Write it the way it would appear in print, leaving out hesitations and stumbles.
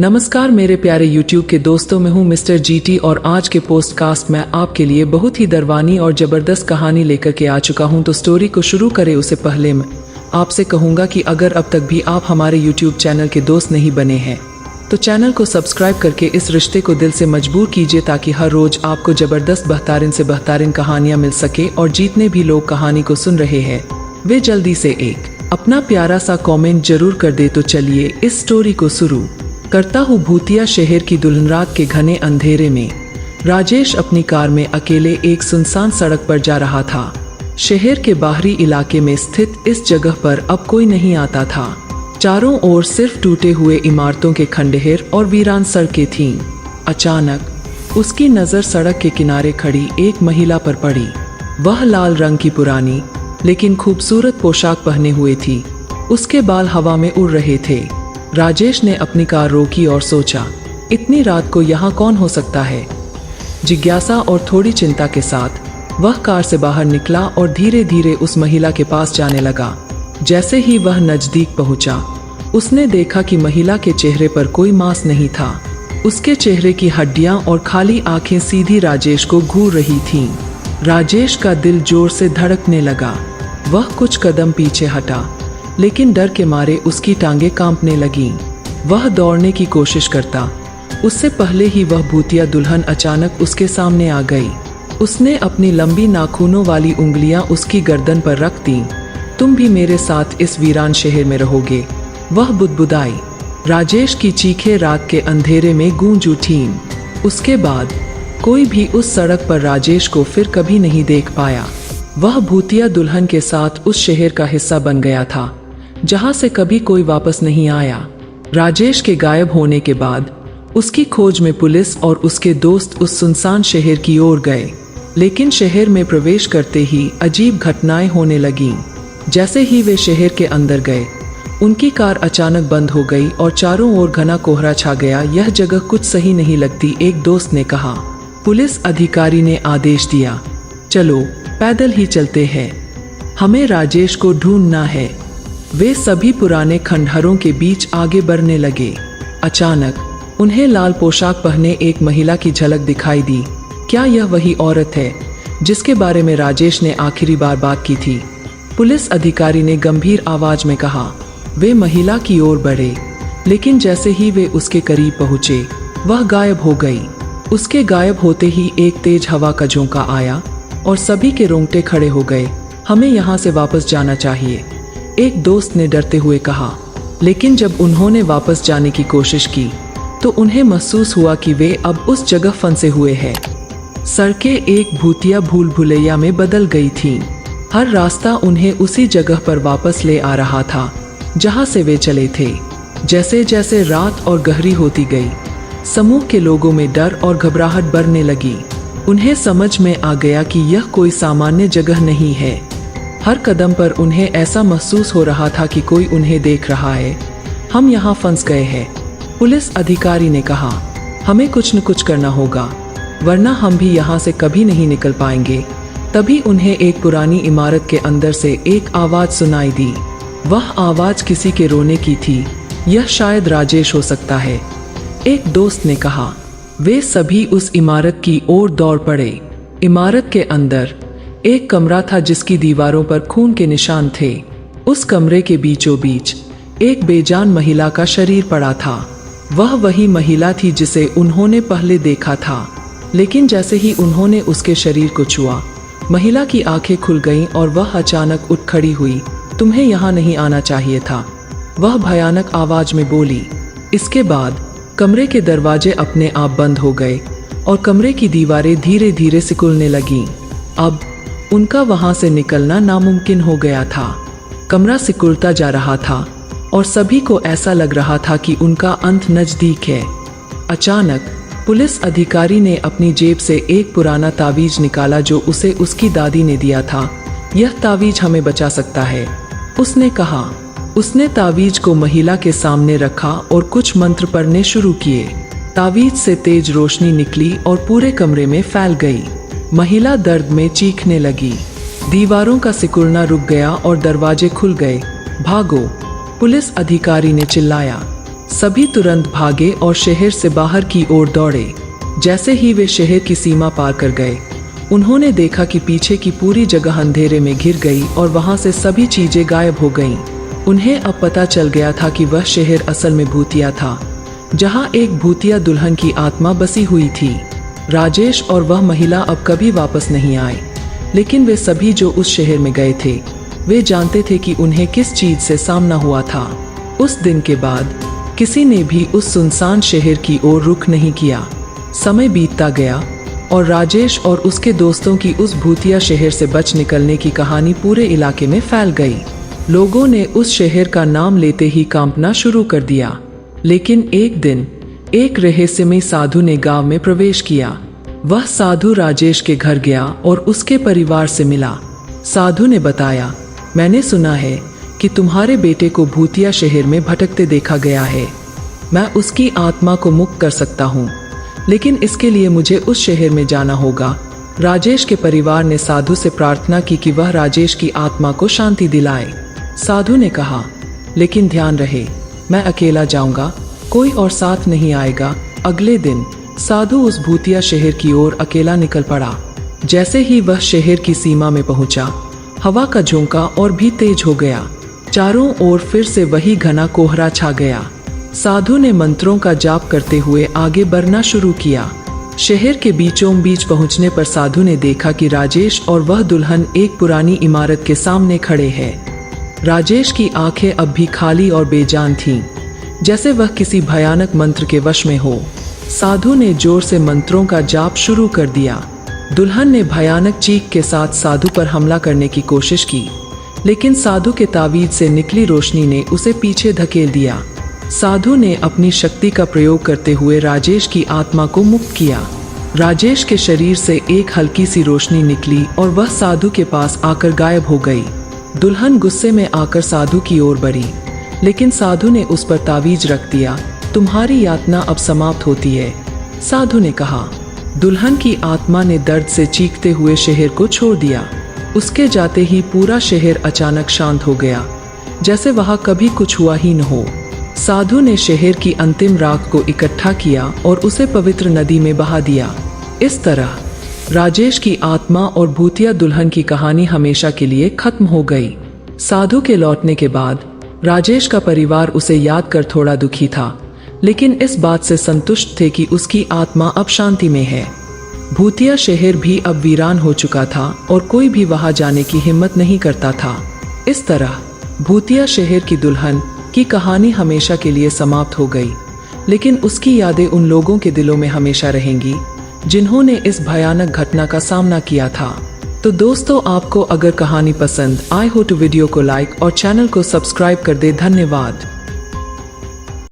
नमस्कार मेरे प्यारे YouTube के दोस्तों, मैं हूं मिस्टर जीटी और आज के पोस्टकास्ट में आपके लिए बहुत ही दरवानी और जबरदस्त कहानी लेकर के आ चुका हूं। तो स्टोरी को शुरू करें उससे पहले मैं आपसे कहूंगा कि अगर अब तक भी आप हमारे YouTube चैनल के दोस्त नहीं बने हैं तो चैनल को सब्सक्राइब करके इस रिश्ते को दिल से मजबूर कीजिए ताकि हर रोज आपको जबरदस्त बेहतरीन से बेहतरीन कहानियां मिल सके। और जितने भी लोग कहानी को सुन रहे हैं वे जल्दी से एक अपना प्यारा सा कमेंट जरूर कर दे। तो चलिए इस स्टोरी को शुरू करता हूँ। भूतिया शहर की दुल्हन रात के घने अंधेरे में राजेश अपनी कार में अकेले एक सुनसान सड़क पर जा रहा था। शहर के बाहरी इलाके में स्थित इस जगह पर अब कोई नहीं आता था। चारों ओर सिर्फ टूटे हुए इमारतों के खंडहर और वीरान सड़कें थीं। अचानक उसकी नजर सड़क के किनारे खड़ी एक महिला पर पड़ी। वह लाल रंग की पुरानी लेकिन खूबसूरत पोशाक पहने हुए थी। उसके बाल हवा में उड़ रहे थे। राजेश ने अपनी कार रोकी और सोचा, इतनी रात को यहाँ कौन हो सकता है। जिज्ञासा और थोड़ी चिंता के साथ वह कार से बाहर निकला और धीरे धीरे उस महिला के पास जाने लगा। जैसे ही वह नजदीक पहुंचा, उसने देखा कि महिला के चेहरे पर कोई मांस नहीं था। उसके चेहरे की हड्डियां और खाली आंखें सीधी राजेश को घूर रही थीं। राजेश का दिल जोर से धड़कने लगा। वह कुछ कदम पीछे हटा, लेकिन डर के मारे उसकी टांगें कांपने लगीं। वह दौड़ने की कोशिश करता, उससे पहले ही वह भूतिया दुल्हन अचानक उसके सामने आ गई। उसने अपनी लंबी नाखूनों वाली उंगलियां उसकी गर्दन पर रख दी। तुम भी मेरे साथ इस वीरान शहर में रहोगे, वह बुदबुदाई। राजेश की चीखें रात के अंधेरे में गूंज उठीं। उसके बाद कोई भी उस सड़क पर राजेश को फिर कभी नहीं देख पाया। वह भूतिया दुल्हन के साथ उस शहर का हिस्सा बन गया था जहां से कभी कोई वापस नहीं आया। राजेश के गायब होने के बाद उसकी खोज में पुलिस और उसके दोस्त उस सुनसान शहर की ओर गए, लेकिन शहर में प्रवेश करते ही अजीब घटनाएं होने लगीं। जैसे ही वे शहर के अंदर गए, उनकी कार अचानक बंद हो गई और चारों ओर घना कोहरा छा गया। यह जगह कुछ सही नहीं लगती, एक दोस्त ने कहा। पुलिस अधिकारी ने आदेश दिया, चलो पैदल ही चलते हैं, हमें राजेश को ढूंढना है। वे सभी पुराने खंडहरों के बीच आगे बढ़ने लगे। अचानक उन्हें लाल पोशाक पहने एक महिला की झलक दिखाई दी। क्या यह वही औरत है जिसके बारे में राजेश ने आखिरी बार बात की थी? पुलिस अधिकारी ने गंभीर आवाज में कहा। वे महिला की ओर बढ़े, लेकिन जैसे ही वे उसके करीब पहुंचे, वह गायब हो गई। उसके गायब होते ही एक तेज हवा का झोंका आया और सभी के रोंगटे खड़े हो गए। हमें यहाँ से वापस जाना चाहिए, एक दोस्त ने डरते हुए कहा। लेकिन जब उन्होंने वापस जाने की कोशिश की तो उन्हें महसूस हुआ कि वे अब उस जगह फंसे हुए हैं। सड़कें एक भूतिया भूल भुलैया में बदल गई थीं। हर रास्ता उन्हें उसी जगह पर वापस ले आ रहा था जहां से वे चले थे। जैसे जैसे रात और गहरी होती गई, समूह के लोगों में डर और घबराहट बढ़ने लगी। उन्हें समझ में आ गया कि यह कोई सामान्य जगह नहीं है। हर कदम पर उन्हें ऐसा महसूस हो रहा था कि कोई उन्हें देख रहा है। हम यहाँ फंस गए हैं, पुलिस अधिकारी ने कहा। हमें कुछ न कुछ करना होगा, वरना हम भी यहाँ से कभी नहीं निकल पाएंगे। तभी उन्हें एक पुरानी इमारत के अंदर से एक आवाज सुनाई दी। वह आवाज किसी के रोने की थी। यह शायद राजेश हो सकता है, एक दोस्त ने कहा। वे सभी उस इमारत की ओर दौड़ पड़े। इमारत के अंदर एक कमरा था जिसकी दीवारों पर खून के निशान थे। उस कमरे के बीचों बीच एक बेजान महिला का शरीर पड़ा था। वह वही महिला थी जिसे उन्होंने पहले देखा था, लेकिन जैसे ही उन्होंने उसके शरीर को छुआ, महिला की आंखें खुल गईं और वह अचानक उठ खड़ी हुई। तुम्हें यहाँ नहीं आना चाहिए था, वह भयानक आवाज में बोली। इसके बाद कमरे के दरवाजे अपने आप बंद हो गए और कमरे की दीवारें धीरे धीरे सिकुड़ने लगीं। अब उनका वहां से निकलना नामुमकिन हो गया था। कमरा सिकुड़ता जा रहा था और सभी को ऐसा लग रहा था कि उनका अंत नजदीक है। अचानक पुलिस अधिकारी ने अपनी जेब से एक पुराना तावीज निकाला जो उसे उसकी दादी ने दिया था। यह तावीज हमें बचा सकता है, उसने कहा। उसने तावीज को महिला के सामने रखा और कुछ मंत्र पढ़ने शुरू किए। तावीज से तेज रोशनी निकली और पूरे कमरे में फैल गई। महिला दर्द में चीखने लगी। दीवारों का सिकुड़ना रुक गया और दरवाजे खुल गए। भागो, पुलिस अधिकारी ने चिल्लाया। सभी तुरंत भागे और शहर से बाहर की ओर दौड़े। जैसे ही वे शहर की सीमा पार कर गए, उन्होंने देखा कि पीछे की पूरी जगह अंधेरे में घिर गई और वहां से सभी चीजें गायब हो गईं। उन्हें अब पता चल गया था कि वह शहर असल में भूतिया था, जहां एक भूतिया दुल्हन की आत्मा बसी हुई थी। राजेश और वह महिला अब कभी वापस नहीं आए, लेकिन वे सभी जो उस शहर में गए थे, वे जानते थे कि उन्हें किस चीज से सामना हुआ था। उस दिन के बाद किसी ने भी उस सुनसान शहर की ओर रुख नहीं किया। समय बीतता गया और राजेश और उसके दोस्तों की उस भूतिया शहर से बच निकलने की कहानी पूरे इलाके में फैल गई। लोगों ने उस शहर का नाम लेते ही कांपना शुरू कर दिया। लेकिन एक दिन एक रहस्यमय साधु ने गांव में प्रवेश किया। वह साधु राजेश के घर गया और उसके परिवार से मिला। साधु ने बताया, मैंने सुना है कि तुम्हारे बेटे को भूतिया शहर में भटकते देखा गया है। मैं उसकी आत्मा को मुक्त कर सकता हूँ, लेकिन इसके लिए मुझे उस शहर में जाना होगा। राजेश के परिवार ने साधु से प्रार्थना की कि वह राजेश की आत्मा को शांति दिलाए। साधु ने कहा, लेकिन ध्यान रहे, मैं अकेला जाऊंगा, कोई और साथ नहीं आएगा। अगले दिन साधु उस भूतिया शहर की ओर अकेला निकल पड़ा। जैसे ही वह शहर की सीमा में पहुंचा, हवा का झोंका और भी तेज हो गया। चारों ओर फिर से वही घना कोहरा छा गया। साधु ने मंत्रों का जाप करते हुए आगे बढ़ना शुरू किया। शहर के बीचों बीच पहुंचने पर साधु ने देखा कि राजेश और वह दुल्हन एक पुरानी इमारत के सामने खड़े हैं। राजेश की आंखें अब भी खाली और बेजान थीं, जैसे वह किसी भयानक मंत्र के वश में हो। साधु ने जोर से मंत्रों का जाप शुरू कर दिया। दुल्हन ने भयानक चीख के साथ साधु पर हमला करने की कोशिश की, लेकिन साधु के तावीज से निकली रोशनी ने उसे पीछे धकेल दिया। साधु ने अपनी शक्ति का प्रयोग करते हुए राजेश की आत्मा को मुक्त किया। राजेश के शरीर से एक हल्की सी रोशनी निकली और वह साधु के पास आकर गायब हो गई। दुल्हन गुस्से में आकर साधु की ओर बढ़ी, लेकिन साधु ने उस पर तावीज रख दिया। तुम्हारी यातना अब समाप्त होती है, साधु ने कहा। दुल्हन की आत्मा ने दर्द से चीखते हुए शहर को छोड़ दिया। उसके जाते ही पूरा शहर अचानक शांत हो गया, जैसे वहां कभी कुछ हुआ ही न हो। साधु ने शहर की अंतिम राख को इकट्ठा किया और उसे पवित्र नदी में बहा दिया। इस तरह राजेश की आत्मा और भूतिया दुल्हन की कहानी हमेशा के लिए खत्म हो गई। साधु के लौटने के बाद राजेश का परिवार उसे याद कर थोड़ा दुखी था, लेकिन इस बात से संतुष्ट थे कि उसकी आत्मा अब शांति में है। भूतिया शहर भी अब वीरान हो चुका था और कोई भी वहां जाने की हिम्मत नहीं करता था। इस तरह भूतिया शहर की दुल्हन की कहानी हमेशा के लिए समाप्त हो गई, लेकिन उसकी यादें उन लोगों के दिलों में हमेशा रहेंगी जिन्होंने इस भयानक घटना का सामना किया था। तो दोस्तों, आपको अगर कहानी पसंद आए हो तो वीडियो को लाइक और चैनल को सब्सक्राइब कर दे। धन्यवाद।